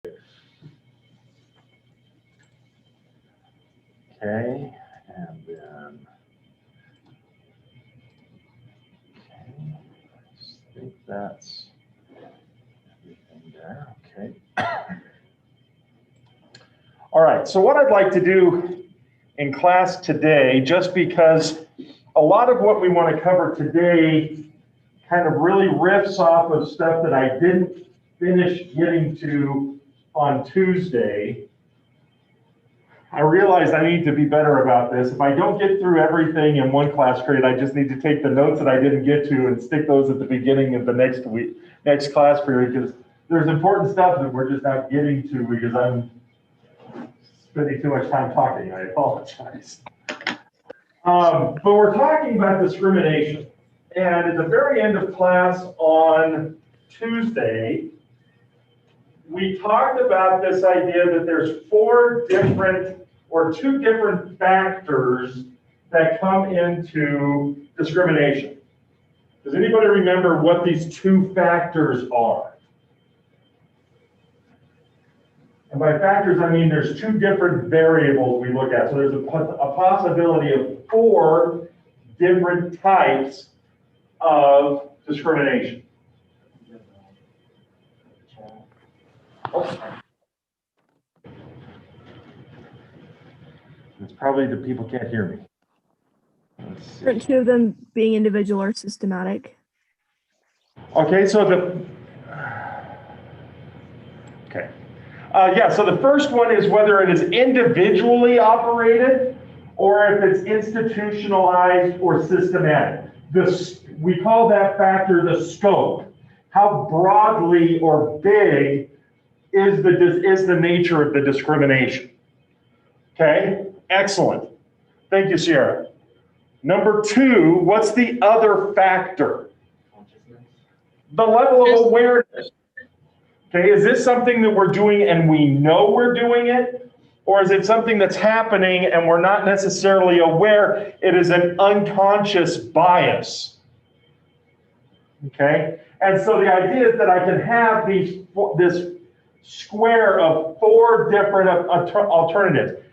Okay, and then, okay, I think that's everything there, okay. All right, so what I'd like to do in class today, just because a lot of what we want to cover today kind of really riffs off of stuff that I didn't finish getting to on Tuesday. I realized I need to be better about this. If I don't get through everything in one class period, I just need to take the notes that I didn't get to and stick those at the beginning of the next class period, because there's important stuff that we're just not getting to because I'm spending too much time talking. I apologize. But we're talking about discrimination. And at the very end of class on Tuesday, we talked about this idea that there's two different factors that come into discrimination. Does anybody remember what these two factors are? And by factors, I mean there's two different variables we look at. So there's a possibility of 4 different types of discrimination. Oh. It's probably the people can't hear me. Aren't 2 of them being individual or systematic? Okay, so so the first one is whether it is individually operated or if it's institutionalized or systematic. We call that factor the scope. How broadly or big is the nature of the discrimination? Okay, excellent. Thank you, Sierra. Number 2, what's the other factor? Consciousness. The level of awareness. Okay, is this something that we're doing and we know we're doing it? Or is it something that's happening and we're not necessarily aware? It is an unconscious bias. Okay, and so the idea is that I can have this square of 4 different alternatives.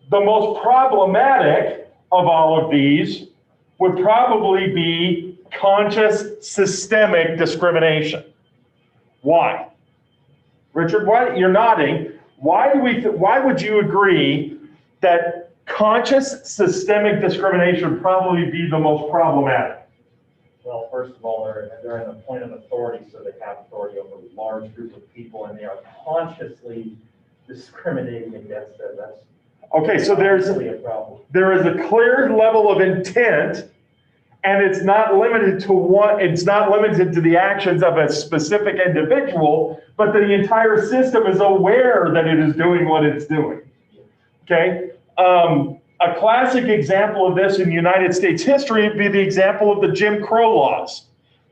The most problematic of all of these would probably be conscious systemic discrimination. Why? Richard, why you're nodding? Why would you agree that conscious systemic discrimination would probably be the most problematic? Well, first of all, they're in a point of authority, so they have authority over a large group of people, and they are consciously discriminating against them. That's okay. So there is a clear level of intent. And it's not limited to it's not limited to the actions of a specific individual, but the entire system is aware that it is doing what it's doing. Okay? A classic example of this in United States history would be the example of the Jim Crow laws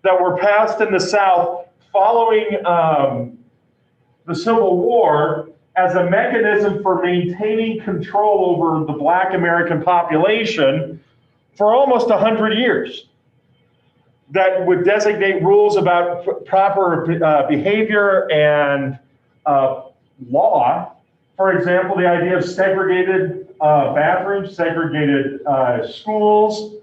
that were passed in the South following the Civil War as a mechanism for maintaining control over the Black American population for almost 100 years, that would designate rules about proper behavior and law. For example, the idea of segregated bathrooms, segregated schools,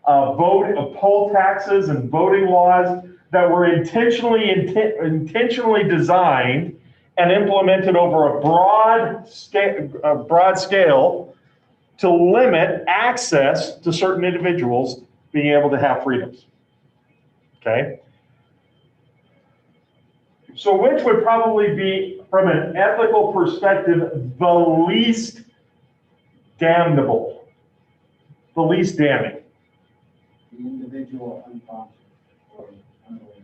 poll taxes and voting laws that were intentionally designed and implemented over a broad scale to limit access to certain individuals being able to have freedoms. Okay? So which would probably be, from an ethical perspective, the least damnable, the least damning? The individual unconscious or unaware.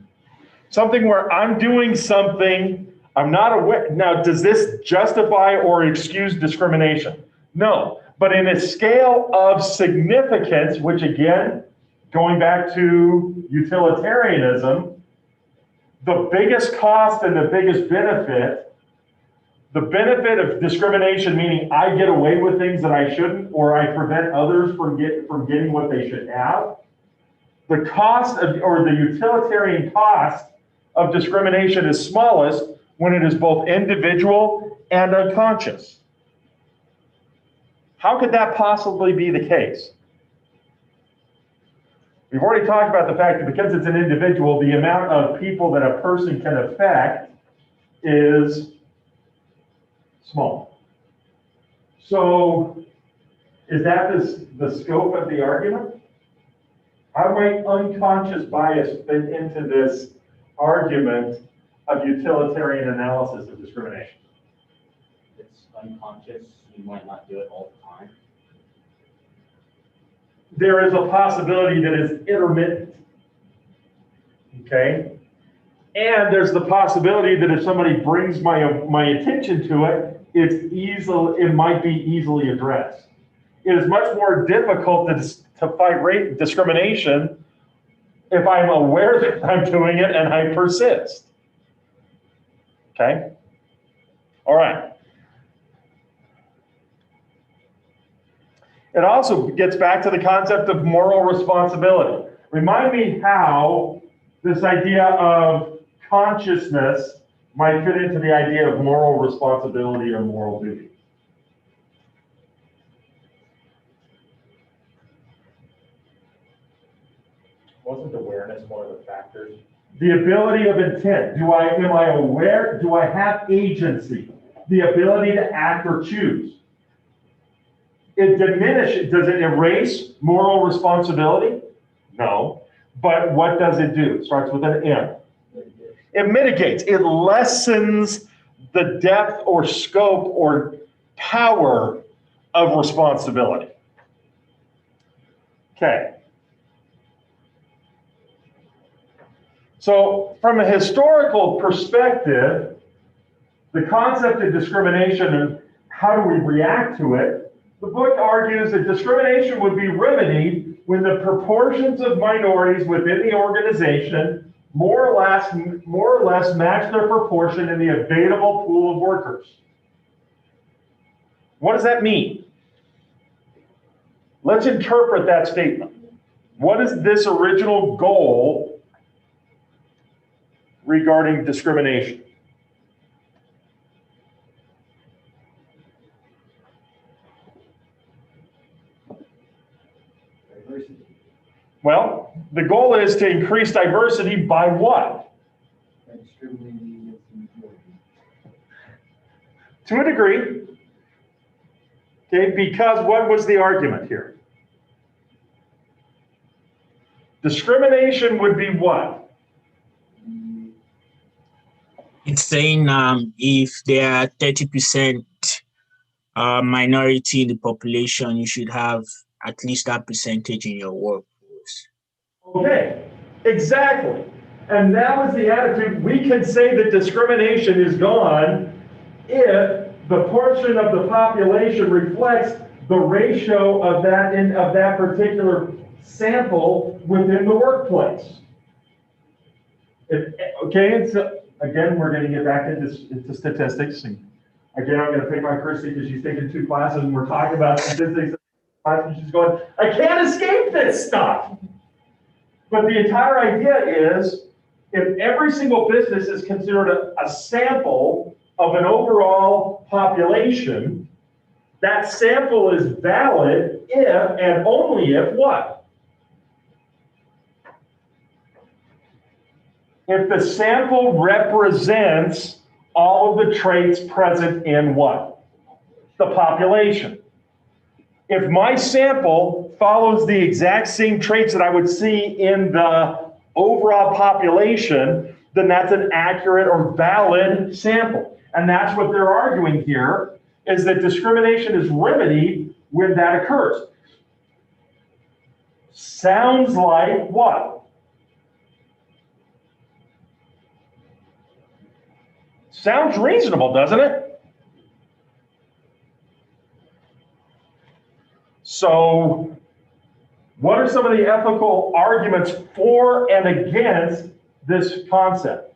Something where I'm doing something, I'm not aware. Now, does this justify or excuse discrimination? No. But in a scale of significance, which again, going back to utilitarianism, the biggest cost and the biggest benefit, the benefit of discrimination, meaning I get away with things that I shouldn't, or I prevent others from getting what they should have. The cost of, or the utilitarian cost of discrimination is smallest when it is both individual and unconscious? How could that possibly be the case? We've already talked about the fact that because it's an individual, the amount of people that a person can affect is small. So is that the scope of the argument? How might unconscious bias fit into this argument of utilitarian analysis of discrimination? It's unconscious, you might not do it all the time. There is a possibility that is intermittent, okay? And there's the possibility that if somebody brings my attention to it, it might be easily addressed. It is much more difficult to fight rape discrimination if I'm aware that I'm doing it and I persist. Okay? All right. It also gets back to the concept of moral responsibility. Remind me how this idea of consciousness might fit into the idea of moral responsibility or moral duty. Wasn't awareness one of the factors? The ability of intent. Am I aware? Do I have agency? The ability to act or choose. It diminishes. Does it erase moral responsibility? No. But what does it do? It starts with an M. It mitigates. It lessens the depth or scope or power of responsibility. Okay. So from a historical perspective, the concept of discrimination and how do we react to it, the book argues that discrimination would be remedied when the proportions of minorities within the organization more or less match their proportion in the available pool of workers. What does that mean? Let's interpret that statement. What is this original goal regarding discrimination? Diversity. Well, the goal is to increase diversity by what? By discriminating against the majority. To a degree. Okay, because what was the argument here? Discrimination would be what? It's saying if there are 30% minority in the population, you should have at least that percentage in your workforce. Okay, exactly. And that was the attitude. We can say that discrimination is gone if the portion of the population reflects the ratio of that particular sample within the workplace. Okay, so again, we're going to get back into statistics. And again, I'm going to pick on Christy because she's taken 2 classes and we're talking about statistics. And she's going, I can't escape this stuff. But the entire idea is, if every single business is considered a sample of an overall population, that sample is valid if and only if what? If the sample represents all of the traits present in what? The population. If my sample follows the exact same traits that I would see in the overall population, then that's an accurate or valid sample. And that's what they're arguing here, is that discrimination is remedied when that occurs. Sounds like what? Sounds reasonable, doesn't it? So, what are some of the ethical arguments for and against this concept?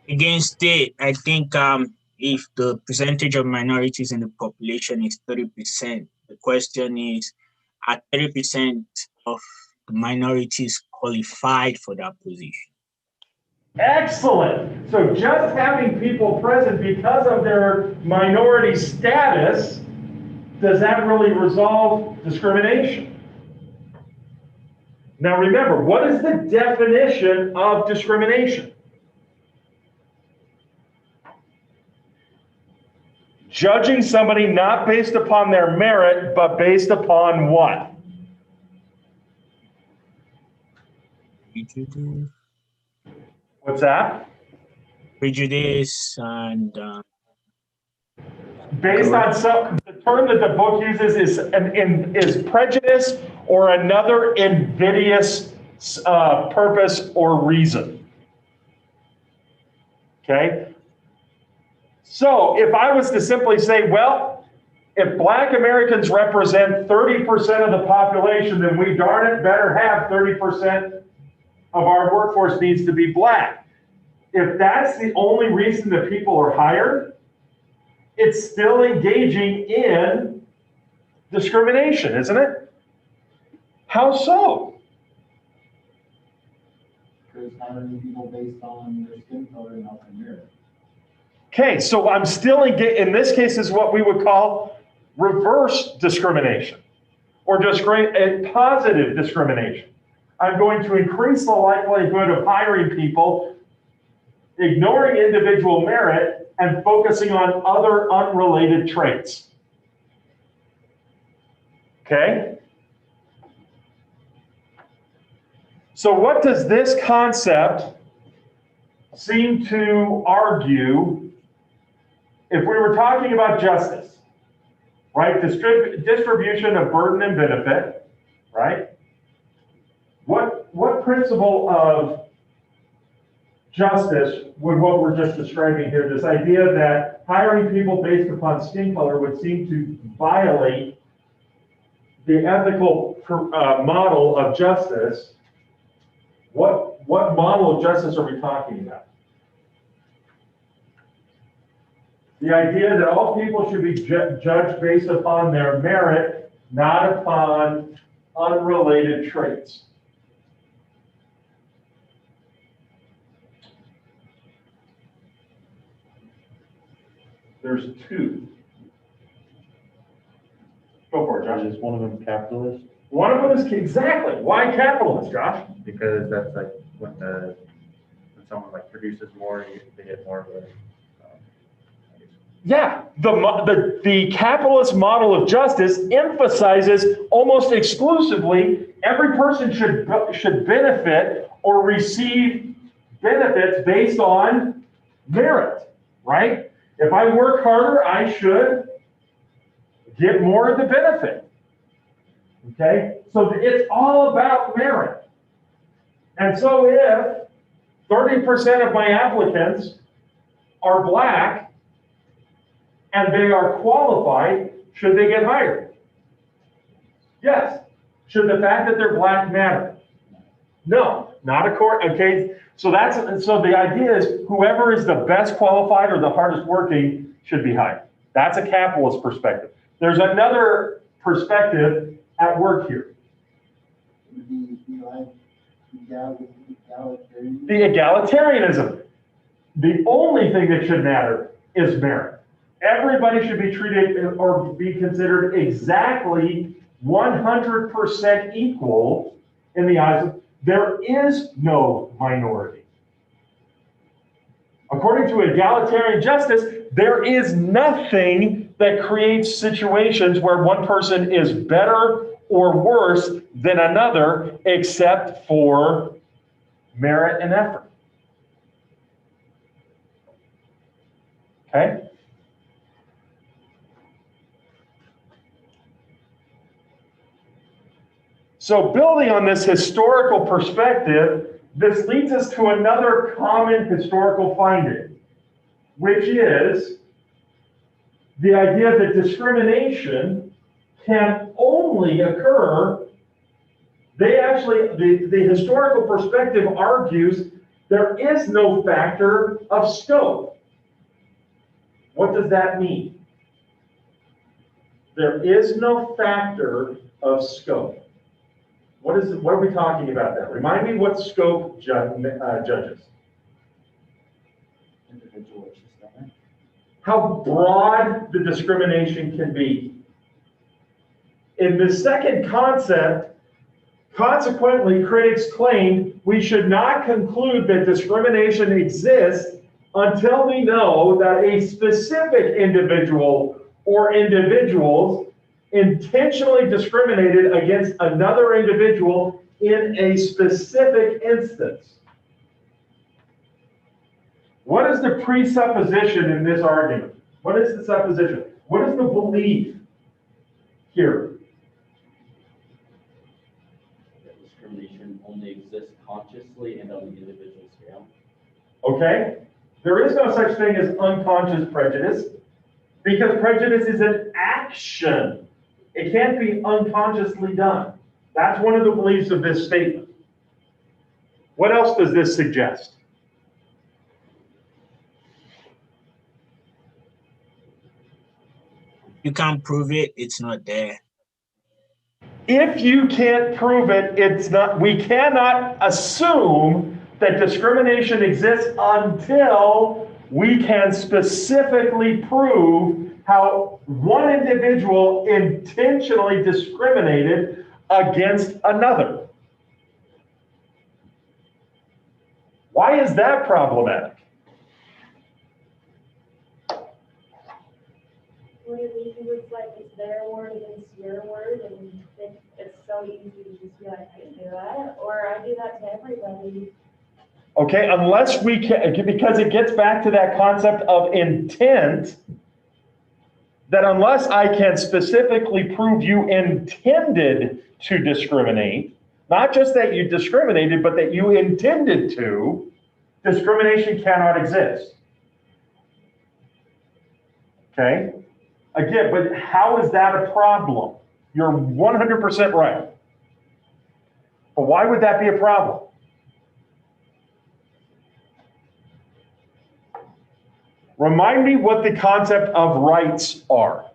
Against it, I think if the percentage of minorities in the population is 30%, the question is, are 30% of the minorities qualified for that position. Excellent. So just having people present because of their minority status, does that really resolve discrimination? Now remember, what is the definition of discrimination? Judging somebody not based upon their merit, but based upon what? Prejudice, What's that? prejudice and Based on some, the term that the book uses is prejudice or another invidious purpose or reason. Okay? So if I was to simply say, well, if Black Americans represent 30% of the population, then we darn it better have 30% of our workforce needs to be Black. If that's the only reason that people are hired, it's still engaging in discrimination, isn't it? How so? Because hiring people based on their skin color and not their merit. Okay, so I'm still in this case is what we would call reverse discrimination or positive discrimination. I'm going to increase the likelihood of hiring people, ignoring individual merit, and focusing on other unrelated traits. Okay? So what does this concept seem to argue if we were talking about justice, right? Distribution of burden and benefit, right? What principle of justice would what we're just describing here, this idea that hiring people based upon skin color would seem to violate the ethical model of justice. What model of justice are we talking about? The idea that all people should be judged based upon their merit, not upon unrelated traits. There's two. Go for it, Josh. Is one of them capitalist? One of them is exactly. Why capitalist, Josh? Because that's like when someone like produces more, they get more of a. Yeah, the capitalist model of justice emphasizes almost exclusively every person should benefit or receive benefits based on merit, right? If I work harder, I should get more of the benefit. Okay? So it's all about merit. And so if 30% of my applicants are Black and they are qualified, should they get hired? Yes. Should the fact that they're Black matter? No, not according. Okay, so the idea is whoever is the best qualified or the hardest working should be hired. That's a capitalist perspective. There's another perspective at work here. The The egalitarianism. The only thing that should matter is merit. Everybody should be treated or be considered exactly 100% equal in the eyes of. There is no minority. According to egalitarian justice, there is nothing that creates situations where one person is better or worse than another except for merit and effort. Okay? So building on this historical perspective, this leads us to another common historical finding, which is the idea that discrimination can only occur. The historical perspective argues there is no factor of scope. What does that mean? There is no factor of scope. What are we talking about there? Remind me what scope judges. Individual or systemic. How broad the discrimination can be. In the second concept, consequently, critics claimed we should not conclude that discrimination exists until we know that a specific individual or individuals intentionally discriminated against another individual in a specific instance. What is the presupposition in this argument? What is the supposition? What is the belief here? That discrimination only exists consciously and on the individual scale. Okay? There is no such thing as unconscious prejudice because prejudice is an action. It can't be unconsciously done. That's one of the beliefs of this statement. What else does this suggest? You can't prove it, it's not there. If you can't prove it, it's not, we cannot assume that discrimination exists until we can specifically prove how one individual intentionally discriminated against another. Why is that problematic? Because it's like it's their word against your word, and it's so easy to just be like, I do that, or I do that to everybody. Okay, unless we can, because it gets back to that concept of intent, that unless I can specifically prove you intended to discriminate, not just that you discriminated, but that you intended to, discrimination cannot exist. Okay? Again, but how is that a problem? You're 100% right. But why would that be a problem? Remind me what the concept of rights are.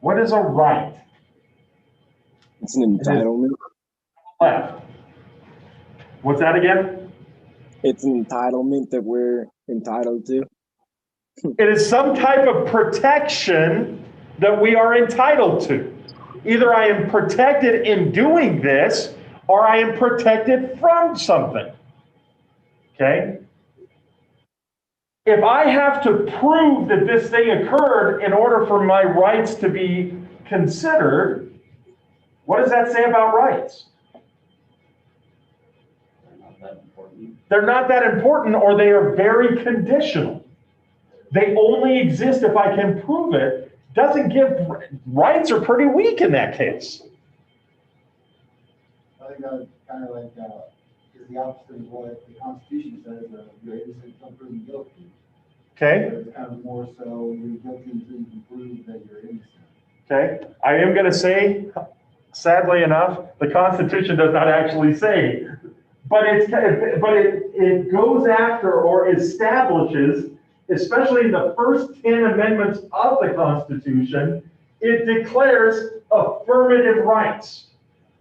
What is a right? It's an entitlement. Left. What's that again? It's an entitlement that we're entitled to. It is some type of protection that we are entitled to. Either I am protected in doing this, or I am protected from something. Okay? If I have to prove that this thing occurred in order for my rights to be considered, what does that say about rights? They're not that important, or they are very conditional. They only exist if I can prove it. Doesn't give, rights are pretty weak in that case. I think that was kind of like, is the opposite of what the Constitution says, you're innocent until proven guilty. Okay? So it's kind of more so you're guilty until you can prove that you're innocent. Okay? I am going to say, sadly enough, the Constitution does not actually say, but it goes after or establishes, especially in the first 10 amendments of the Constitution, it declares affirmative rights.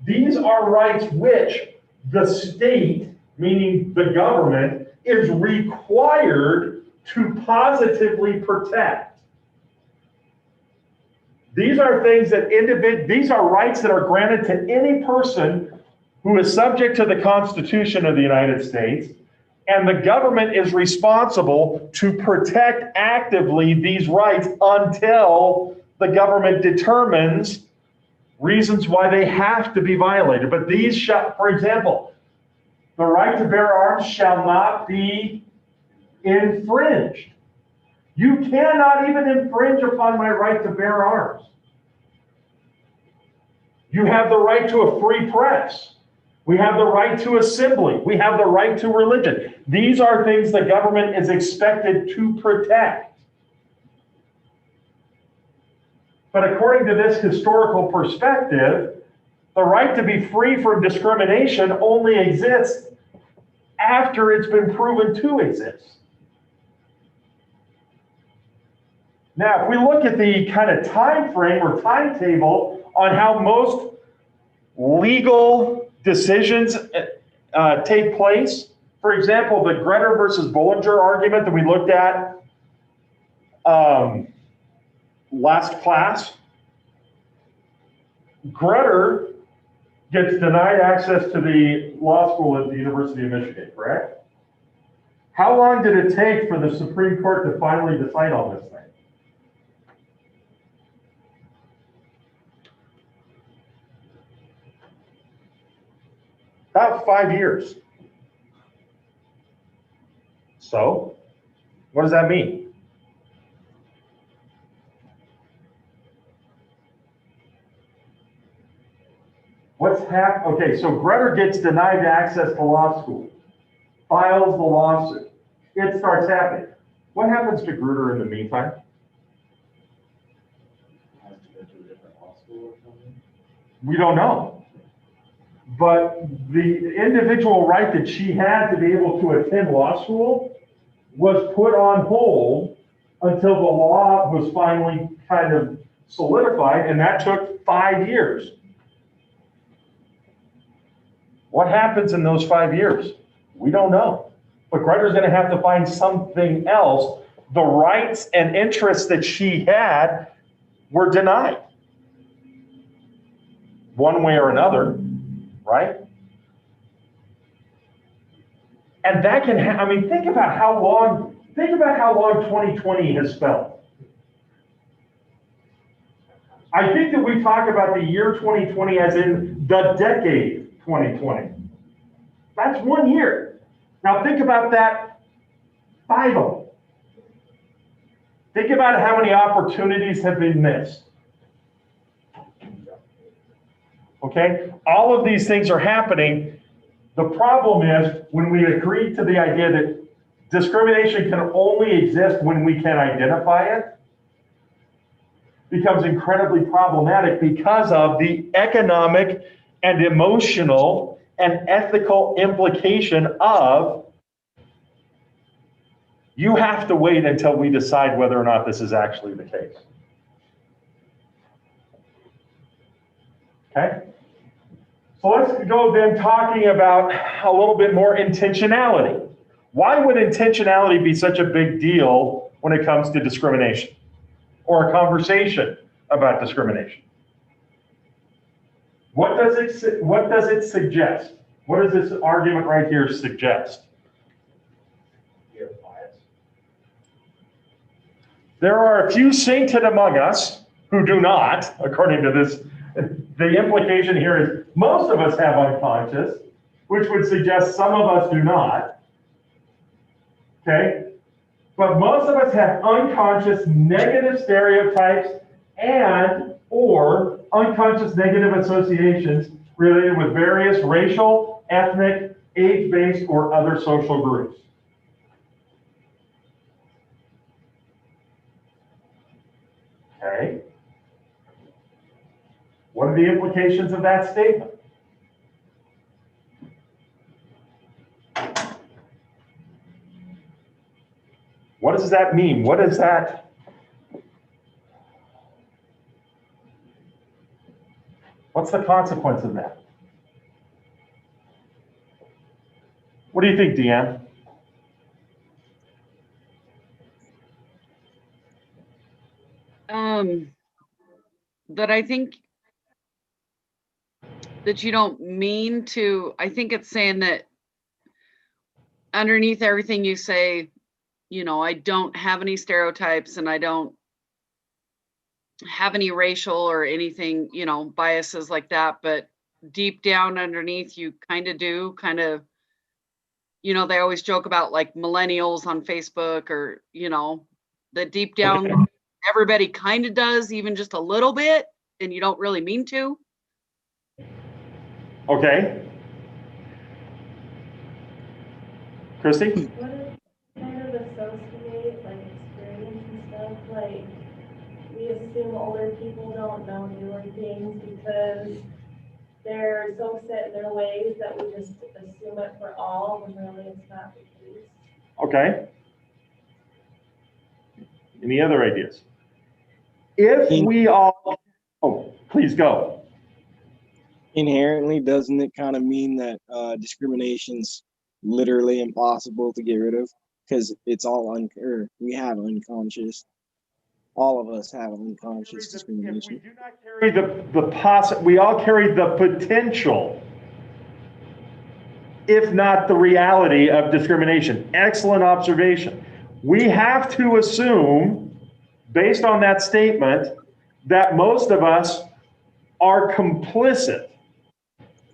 These are rights which the state, meaning the government, is required to positively protect. These are things that these are rights that are granted to any person who is subject to the Constitution of the United States, and the government is responsible to protect actively these rights until the government determines reasons why they have to be violated. But these shall, for example, the right to bear arms shall not be infringed. You cannot even infringe upon my right to bear arms. You have the right to a free press. We have the right to assembly. We have the right to religion. These are things the government is expected to protect. But according to this historical perspective, the right to be free from discrimination only exists after it's been proven to exist. Now, if we look at the kind of time frame or timetable on how most legal decisions take place, for example, the Gretter versus Bollinger argument that we looked at last class, Gretter gets denied access to the law school at the University of Michigan, correct? How long did it take for the Supreme Court to finally decide on this thing? About 5 years. So, what does that mean? Okay, so Gretter gets denied access to law school, files the lawsuit. It starts happening. What happens to Grutter in the meantime? Has to go to a different law school or something. We don't know. But the individual right that she had to be able to attend law school was put on hold until the law was finally kind of solidified, and that took 5 years. What happens in those 5 years? We don't know. But Gretter's going to have to find something else. The rights and interests that she had were denied, one way or another, right? And that can I mean, think about how long 2020 has felt. I think that we talk about the year 2020 as in the decade 2020. That's 1 year. Now think about that 5 of them. Think about how many opportunities have been missed. Okay? All of these things are happening. The problem is when we agree to the idea that discrimination can only exist when we can identify it, becomes incredibly problematic because of the economic and emotional and ethical implication of you have to wait until we decide whether or not this is actually the case. Okay? So let's go then talking about a little bit more intentionality. Why would intentionality be such a big deal when it comes to discrimination or a conversation about discrimination? What does it suggest? What does this argument right here suggest? Fear of bias. There are a few sainted among us who do not, according to this. The implication here is most of us have unconscious, which would suggest some of us do not. Okay? But most of us have unconscious negative stereotypes and or unconscious negative associations related with various racial, ethnic, age-based, or other social groups. Okay? What are the implications of that statement? What does that mean? What is that? What's the consequence of that? What do you think, Deanne? That I think that you don't mean to, I think it's saying that underneath everything you say, you know, I don't have any stereotypes and I don't have any racial or anything, you know, biases like that, but deep down underneath you kind of do, you know, they always joke about like millennials on Facebook or, you know, that deep down Okay. everybody kind of does, even just a little bit, and you don't really mean to. Okay. Christy? What is kind of associate, like experience and stuff, like we assume older people don't know newer things because they're so set in their ways that we just assume it for all when really it's not the case. Okay. Any other ideas? If we all, oh, please go. Inherently, doesn't it kind of mean that discrimination's literally impossible to get rid of? Because it's all we have unconscious. All of us have unconscious We discrimination. do not carry we all carry the potential, if not the reality of discrimination. Excellent observation. We have to assume, based on that statement, that most of us are complicit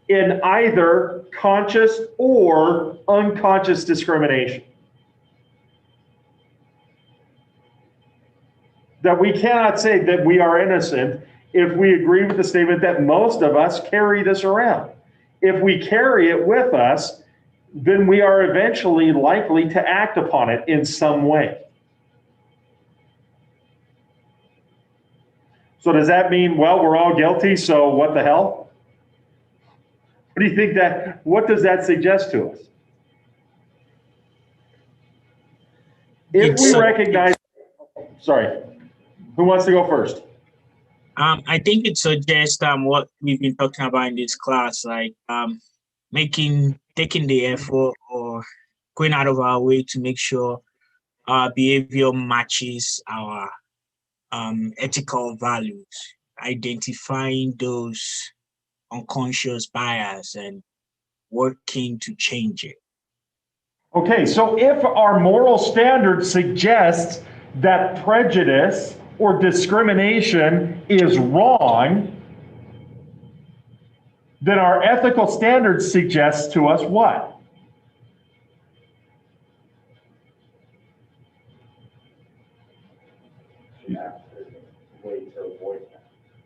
in either conscious or unconscious discrimination. That we cannot say that we are innocent if we agree with the statement that most of us carry this around. If we carry it with us, then we are eventually likely to act upon it in some way. So does that mean, well, we're all guilty, so what the hell? What do you think what does that suggest to us? If we recognize, sorry, who wants to go first? I think it suggests what we've been talking about in this class, like taking the effort or going out of our way to make sure our behavior matches our ethical values, identifying those unconscious bias and working to change it. Okay, so if our moral standard suggests that prejudice or discrimination is wrong, then our ethical standard suggests to us what?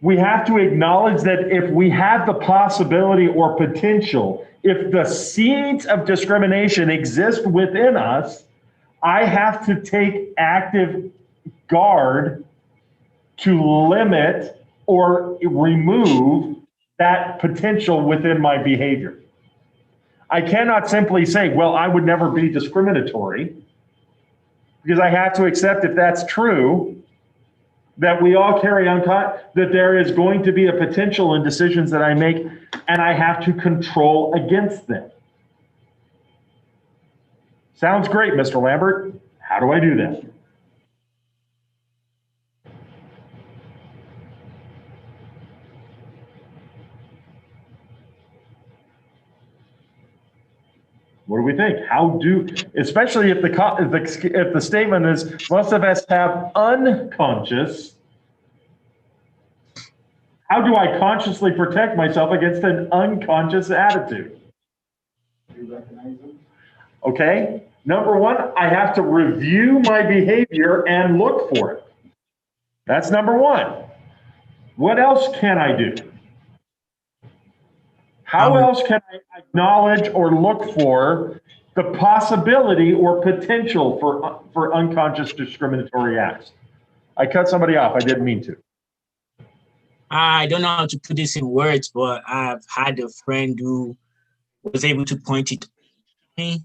We have to acknowledge that if we have the possibility or potential, if the seeds of discrimination exist within us, I have to take active guard to limit or remove that potential within my behavior. I cannot simply say, well, I would never be discriminatory, because I have to accept, if that's true, that we all carry that there is going to be a potential in decisions that I make, and I have to control against them. Sounds great, Mr. Lambert. How do I do that? What do we think? Especially if the statement is most of us have unconscious, how do I consciously protect myself against an unconscious attitude? You recognize them? Okay, number one, I have to review my behavior and look for it. That's number one. What else can I do? How else can I acknowledge or look for the possibility or potential for unconscious discriminatory acts? I cut somebody off. I didn't mean to. I don't know how to put this in words, but I've had a friend who was able to point it to me,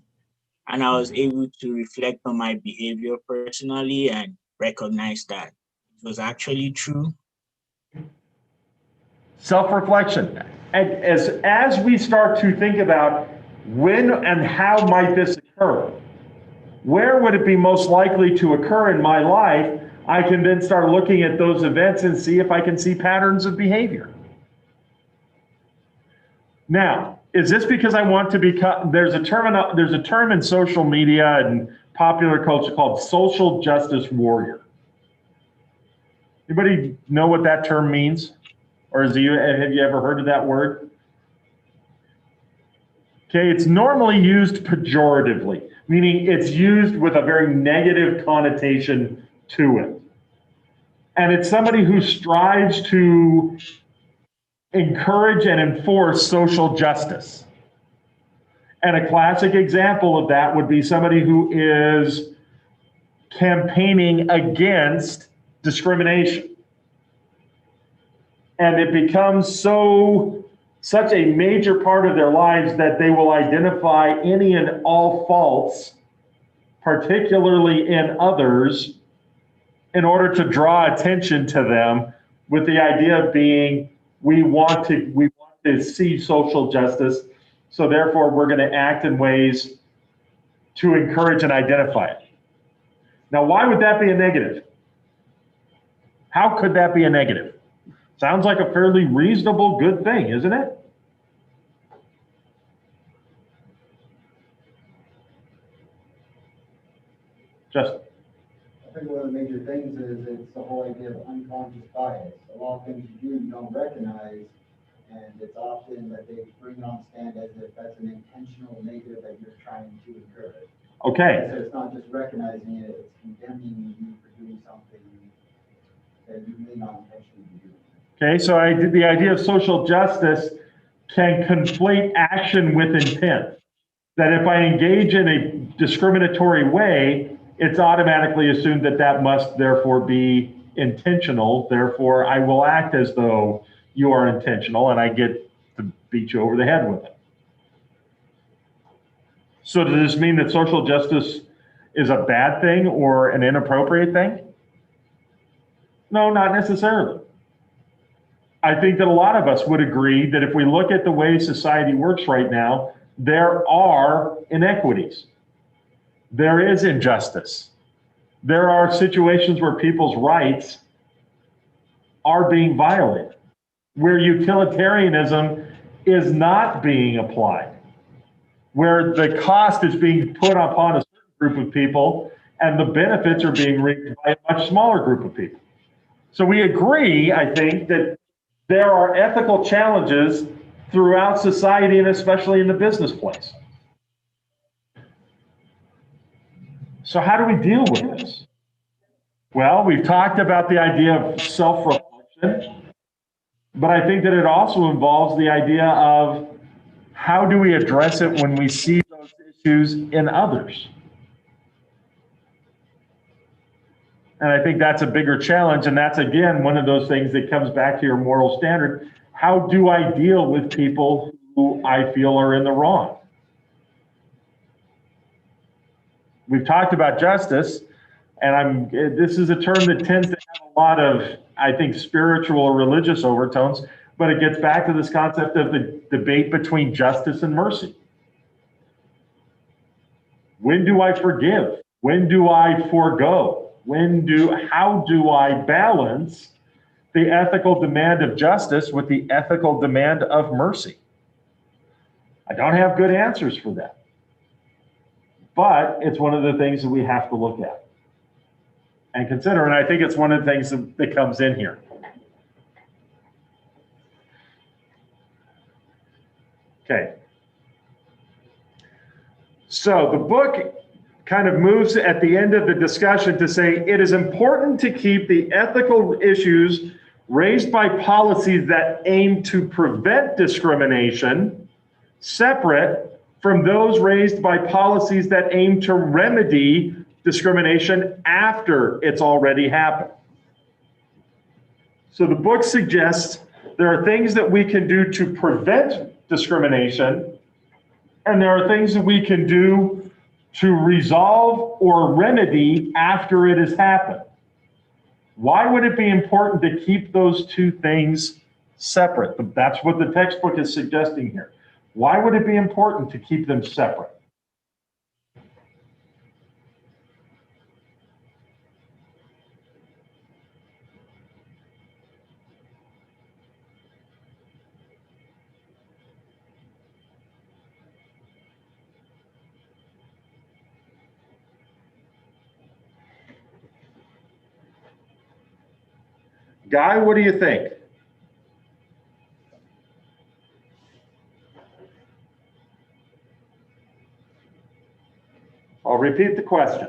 and I was able to reflect on my behavior personally and recognize that it was actually true. Self-reflection. And as we start to think about when and how might this occur, where would it be most likely to occur in my life, I can then start looking at those events and see if I can see patterns of behavior. Now, is this because I want to become, there's a term in social media and popular culture called social justice warrior. Anybody know what that term means? Or have you ever heard of that word? Okay, it's normally used pejoratively, meaning it's used with a very negative connotation to it. And it's somebody who strives to encourage and enforce social justice. And a classic example of that would be somebody who is campaigning against discrimination. And it becomes such a major part of their lives that they will identify any and all faults, particularly in others, in order to draw attention to them, with the idea being we want to see social justice, so therefore we're going to act in ways to encourage and identify it. Now, why would that be a negative? How could that be a negative? Sounds like a fairly reasonable, good thing, isn't it? Justin. I think one of the major things is it's the whole idea of unconscious bias. A lot of things you do, you don't recognize, and it's often that they bring it on stand as if that's an intentional negative that you're trying to encourage. Okay. So it's not just recognizing it, it's condemning you for doing something that you may not intentionally be doing. Okay, so the idea of social justice can conflate action with intent. That if I engage in a discriminatory way, it's automatically assumed that that must therefore be intentional. Therefore, I will act as though you are intentional and I get to beat you over the head with it. So does this mean that social justice is a bad thing or an inappropriate thing? No, not necessarily. I think that a lot of us would agree that if we look at the way society works right now, there are inequities. There is injustice. There are situations where people's rights are being violated, where utilitarianism is not being applied, where the cost is being put upon a certain group of people and the benefits are being reaped by a much smaller group of people. So we agree, I think, that there are ethical challenges throughout society and especially in the business place. So how do we deal with this? Well, we've talked about the idea of self-reflection, but I think that it also involves the idea of how do we address it when we see those issues in others? And I think that's a bigger challenge, and that's, again, one of those things that comes back to your moral standard. How do I deal with people who I feel are in the wrong? We've talked about justice, and this is a term that tends to have a lot of, I think, spiritual or religious overtones, but it gets back to this concept of the debate between justice and mercy. When do I forgive? When do I forego? How do I balance the ethical demand of justice with the ethical demand of mercy? I don't have good answers for that. But it's one of the things that we have to look at and consider. And I think it's one of the things that comes in here. Okay. So the book kind of moves at the end of the discussion to say it is important to keep the ethical issues raised by policies that aim to prevent discrimination separate from those raised by policies that aim to remedy discrimination after it's already happened. So the book suggests there are things that we can do to prevent discrimination, and there are things that we can do to resolve or remedy after it has happened. Why would it be important to keep those two things separate? That's what the textbook is suggesting here. Why would it be important to keep them separate? Guy, what do you think? I'll repeat the question.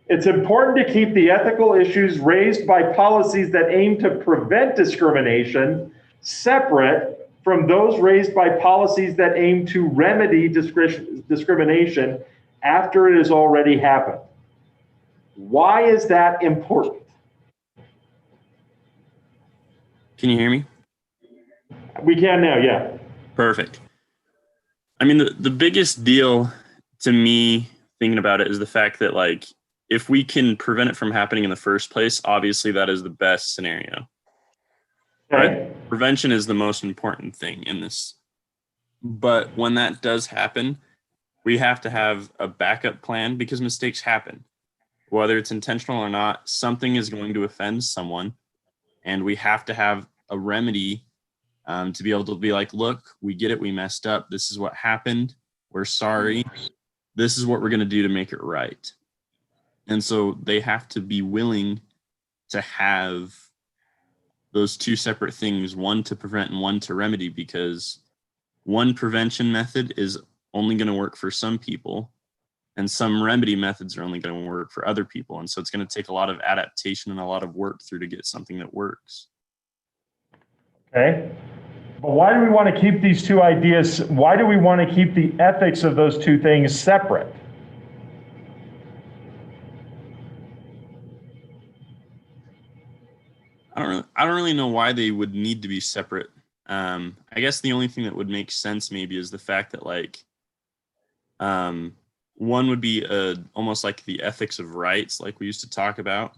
It's important to keep the ethical issues raised by policies that aim to prevent discrimination separate from those raised by policies that aim to remedy discrimination after it has already happened. Why is that important? Can you hear me? We can now, yeah. Perfect. I mean, the biggest deal to me thinking about it is the fact that, like, if we can prevent it from happening in the first place, obviously that is the best scenario. Okay. But prevention is the most important thing in this. But when that does happen, we have to have a backup plan because mistakes happen. Whether it's intentional or not, something is going to offend someone. And we have to have a remedy to be able to be like, look, we get it. We messed up. This is what happened. We're sorry. This is what we're going to do to make it right. And so they have to be willing to have those two separate things, one to prevent and one to remedy, because one prevention method is only going to work for some people and some remedy methods are only going to work for other people. And so it's going to take a lot of adaptation and a lot of work through to get something that works. Okay. But why do we want to keep these two ideas? Why do we want to keep the ethics of those two things separate? I don't really know why they would need to be separate. I guess the only thing that would make sense maybe is the fact that like one would be almost like the ethics of rights, like we used to talk about,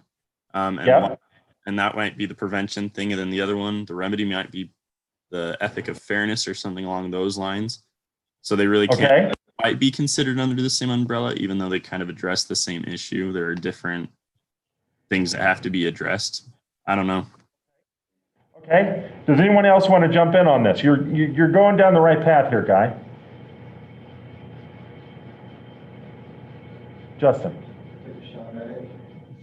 and that might be the prevention thing, and then the other one, the remedy, might be the ethic of fairness or something along those lines. So they really can't quite be considered under the same umbrella, even though they kind of address the same issue. There are different things that have to be addressed. I don't know. Okay. Does anyone else want to jump in on this? You're going down the right path here, Guy. Justin. Take a shot at it.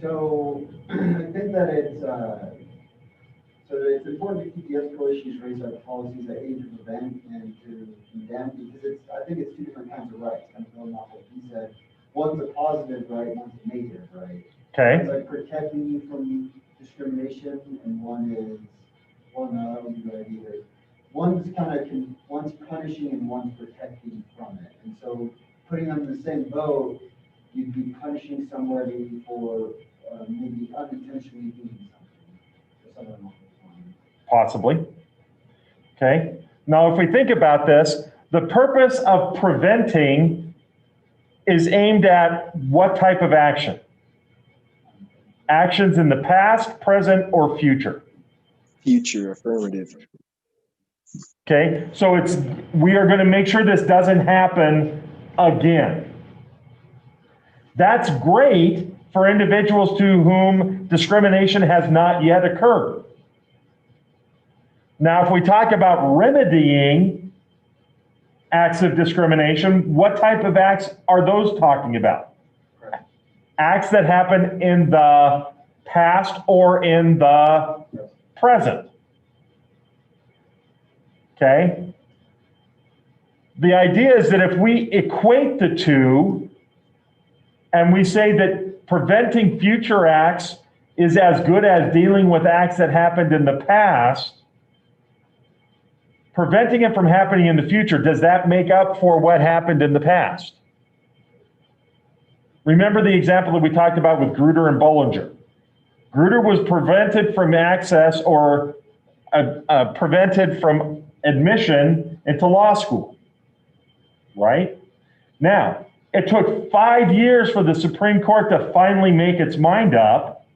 So I think that it's important to keep the ethical issues raised by the policies that aim to prevent and to condemn, because I think it's two different kinds of rights. I'm going off what he said. One's a positive right, one's a negative right. Okay. It's like protecting you from discrimination, and one is, well, no, that would be right either. One's punishing and one's protecting from it. And so putting them in the same boat, you'd be punishing somebody for maybe unintentionally doing something or something along those lines. Possibly. Okay. Now, if we think about this, the purpose of preventing is aimed at what type of action? Actions in the past, present, or future? Future, affirmative. Okay, so we are going to make sure this doesn't happen again. That's great for individuals to whom discrimination has not yet occurred. Now, if we talk about remedying acts of discrimination, what type of acts are those talking about? Acts that happen in the past or in the present. Okay? The idea is that if we equate the two and we say that preventing future acts is as good as dealing with acts that happened in the past, preventing it from happening in the future, does that make up for what happened in the past? Remember the example that we talked about with Grutter and Bollinger. Grutter was prevented from access or prevented from admission into law school, right? Now, it took 5 years for the Supreme Court to finally make its mind up.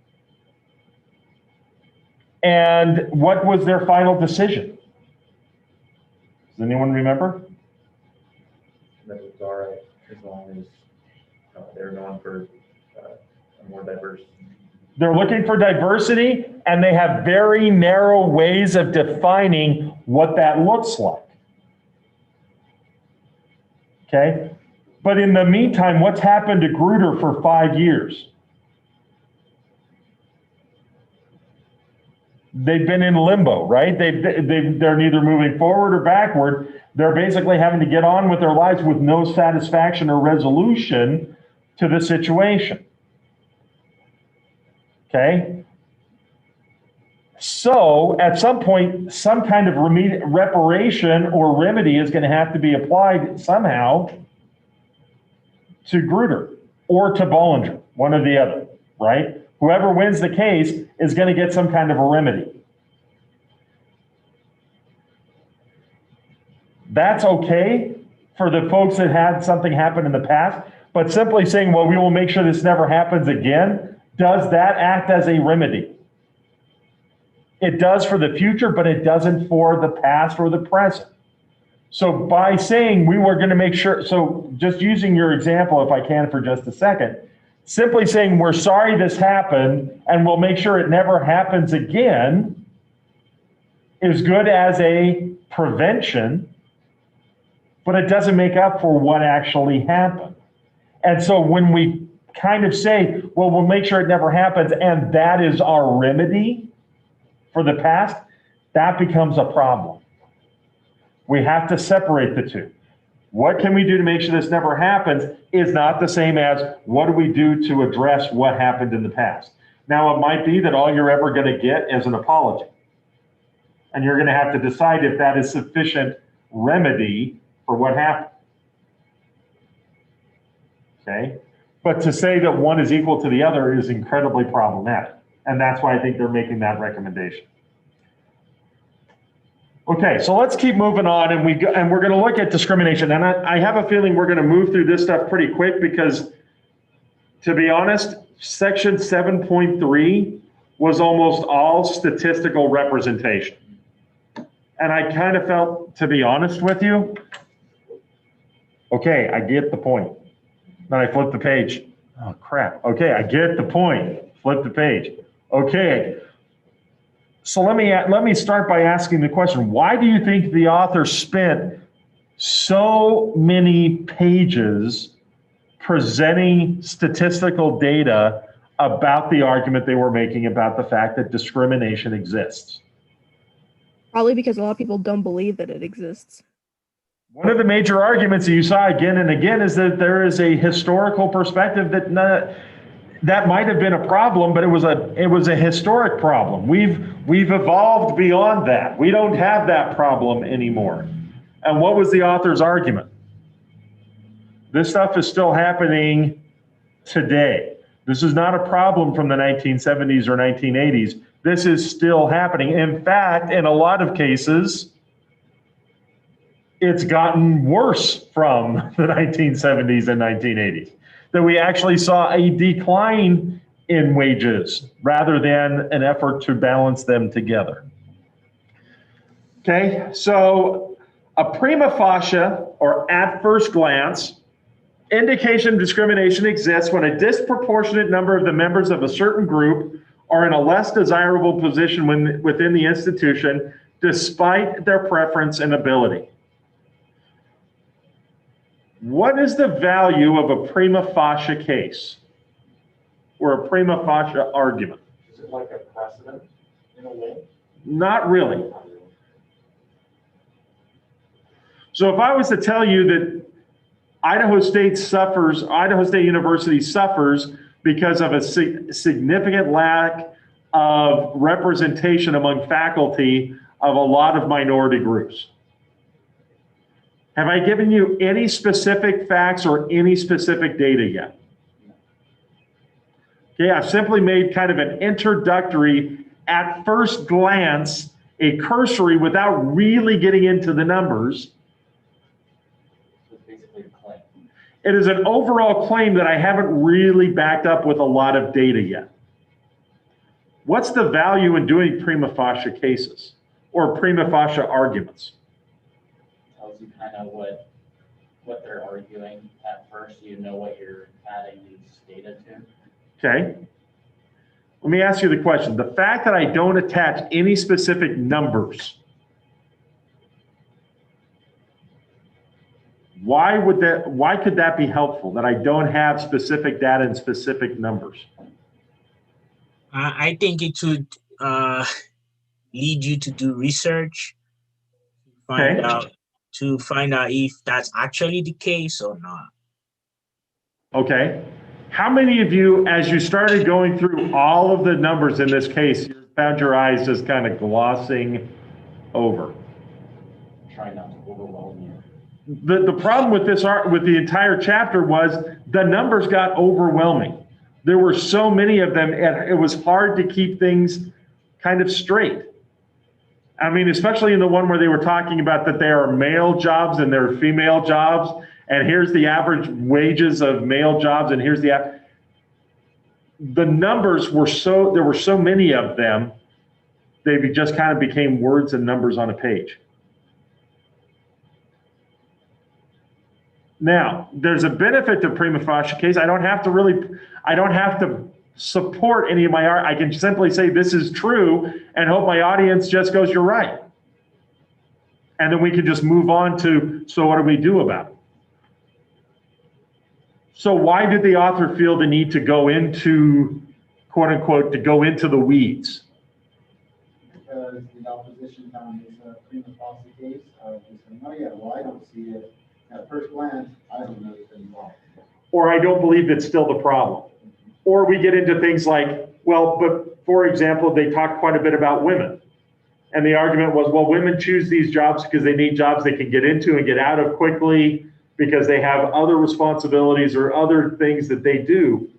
And what was their final decision? Does anyone remember? That it was all right as long as they're going for a more diverse. They're looking for diversity, and they have very narrow ways of defining what that looks like. Okay? But in the meantime, what's happened to Grutter for 5 years? They've been in limbo, right? They're neither moving forward or backward. They're basically having to get on with their lives with no satisfaction or resolution to the situation. Okay? So at some point, some kind of reparation or remedy is going to have to be applied somehow to Grutter or to Bollinger, one or the other, right? Whoever wins the case is going to get some kind of a remedy. That's okay for the folks that had something happen in the past, But simply saying, well, we will make sure this never happens again, does that act as a remedy? It does for the future, but it doesn't for the past or the present. So by saying we were going to make sure, so just using your example, if I can for just a second, simply saying we're sorry this happened and we'll make sure it never happens again is good as a prevention, but it doesn't make up for what actually happened. And so when we kind of say, well, we'll make sure it never happens, and that is our remedy for the past, that becomes a problem. We have to separate the two. What can we do to make sure this never happens is not the same as what do we do to address what happened in the past. Now, it might be that all you're ever going to get is an apology. And you're going to have to decide if that is sufficient remedy for what happened. Okay? But to say that one is equal to the other is incredibly problematic. And that's why I think they're making that recommendation. Okay, so let's keep moving on, and we're going to look at discrimination. And I have a feeling we're going to move through this stuff pretty quick because, to be honest, section 7.3 was almost all statistical representation. And I kind of felt, to be honest with you, okay, I get the point. Then I flip the page. Oh, crap. Okay, I get the point. Flip the page. Okay. So let me start by asking the question, why do you think the author spent so many pages presenting statistical data about the argument they were making about the fact that discrimination exists? Probably because a lot of people don't believe that it exists. One of the major arguments that you saw again and again is that there is a historical perspective that might have been a problem, but it was a historic problem. We've evolved beyond that. We don't have that problem anymore. And what was the author's argument? This stuff is still happening today. This is not a problem from the 1970s or 1980s. This is still happening. In fact, in a lot of cases, it's gotten worse from the 1970s and 1980s. That we actually saw a decline in wages rather than an effort to balance them together. Okay, so a prima facie, or at first glance, indication of discrimination exists when a disproportionate number of the members of a certain group are in a less desirable position within the institution, despite their preference and ability. What is the value of a prima facie case or a prima facie argument? Is it like a precedent in a way? Not really. So if I was to tell you that Idaho State University suffers because of a significant lack of representation among faculty of a lot of minority groups. Have I given you any specific facts or any specific data yet? Okay, I've simply made kind of an introductory, at first glance, a cursory without really getting into the numbers. So it's basically a claim. It is an overall claim that I haven't really backed up with a lot of data yet. What's the value in doing prima facie cases or prima facie arguments? Tells you kind of what they're arguing at first. You know what you're adding these data to. Okay. Let me ask you the question. The fact that I don't attach any specific numbers, why could that be helpful, that I don't have specific data and specific numbers? I think it would lead you to do research, to find out if that's actually the case or not. Okay. How many of you, as you started going through all of the numbers in this case, you found your eyes just kind of glossing over? Try not to overwhelm you. The problem with with the entire chapter was the numbers got overwhelming. There were so many of them, and it was hard to keep things kind of straight. I mean, especially in the one where they were talking about that there are male jobs and there are female jobs, and here's the average wages of male jobs, and here's the numbers were there were so many of them, they just kind of became words and numbers on a page. Now, there's a benefit to prima facie case. I don't have to support any of my art. I can simply say this is true and hope my audience just goes, you're right. And then we can just move on to, so what do we do about it? So why did the author feel the need to go into, quote unquote, to go into the weeds? Because the opposition found this prima facie case, just saying, oh yeah, well, I don't see it. At first glance, I don't know it's involved. Or I don't believe it's still the problem. Or we get into things like, well, but for example, they talk quite a bit about women. And the argument was, well, women choose these jobs because they need jobs they can get into and get out of quickly because they have other responsibilities or other things that they do.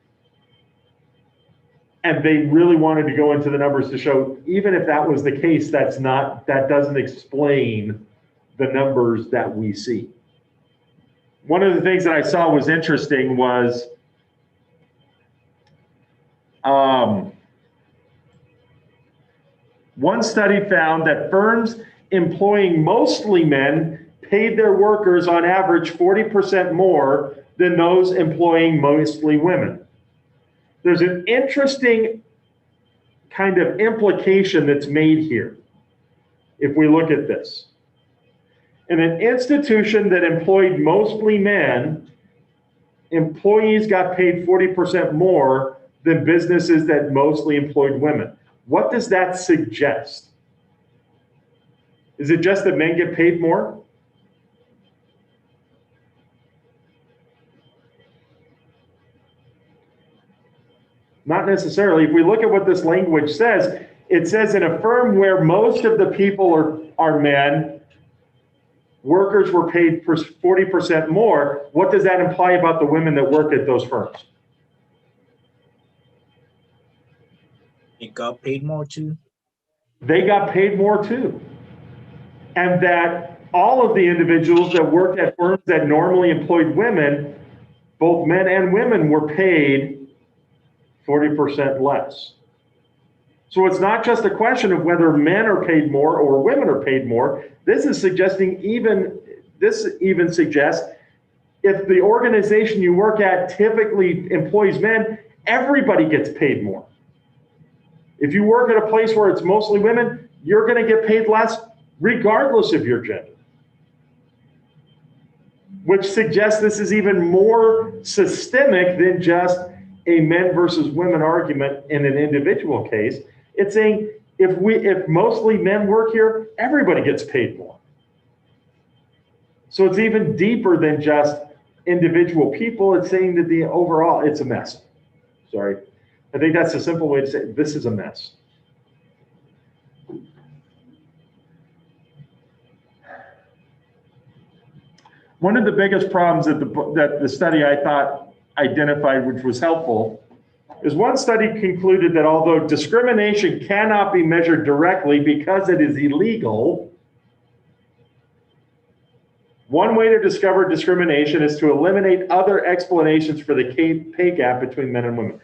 And they really wanted to go into the numbers to show, even if that was the case, that doesn't explain the numbers that we see. One of the things that I saw was interesting was one study found that firms employing mostly men paid their workers on average 40% more than those employing mostly women. There's an interesting kind of implication that's made here if we look at this. In an institution that employed mostly men, employees got paid 40% more than businesses that mostly employed women. What does that suggest? Is it just that men get paid more? Not necessarily. If we look at what this language says, it says in a firm where most of the people are men, workers were paid 40% more. What does that imply about the women that work at those firms? They got paid more too. They got paid more too. And that all of the individuals that worked at firms that normally employed women, both men and women, were paid 40% less. So it's not just a question of whether men are paid more or women are paid more. This is suggesting this even suggests if the organization you work at typically employs men, everybody gets paid more. If you work at a place where it's mostly women, you're going to get paid less regardless of your gender. Which suggests this is even more systemic than just a men versus women argument in an individual case. It's saying if mostly men work here, everybody gets paid more. So it's even deeper than just individual people. It's saying that the overall, it's a mess. Sorry. I think that's a simple way to say this is a mess. One of the biggest problems that the study I thought identified, which was helpful, is one study concluded that although discrimination cannot be measured directly because it is illegal, one way to discover discrimination is to eliminate other explanations for the pay gap between men and women.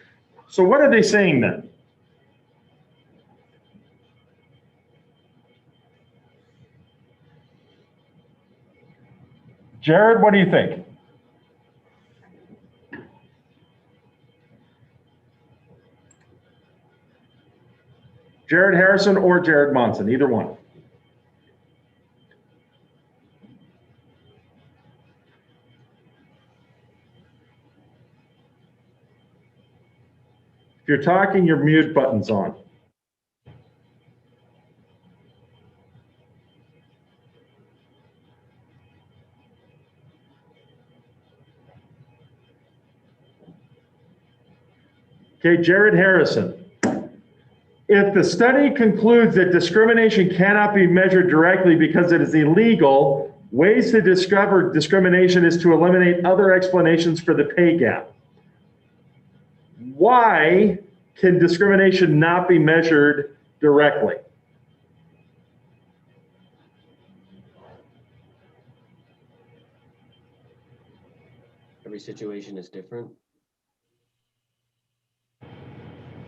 So what are they saying then? Jared, what do you think? Jared Harrison or Jared Monson, either one. If you're talking, your mute button's on. Okay, Jared Harrison. If the study concludes that discrimination cannot be measured directly because it is illegal, ways to discover discrimination is to eliminate other explanations for the pay gap. Why can discrimination not be measured directly? every situation is different.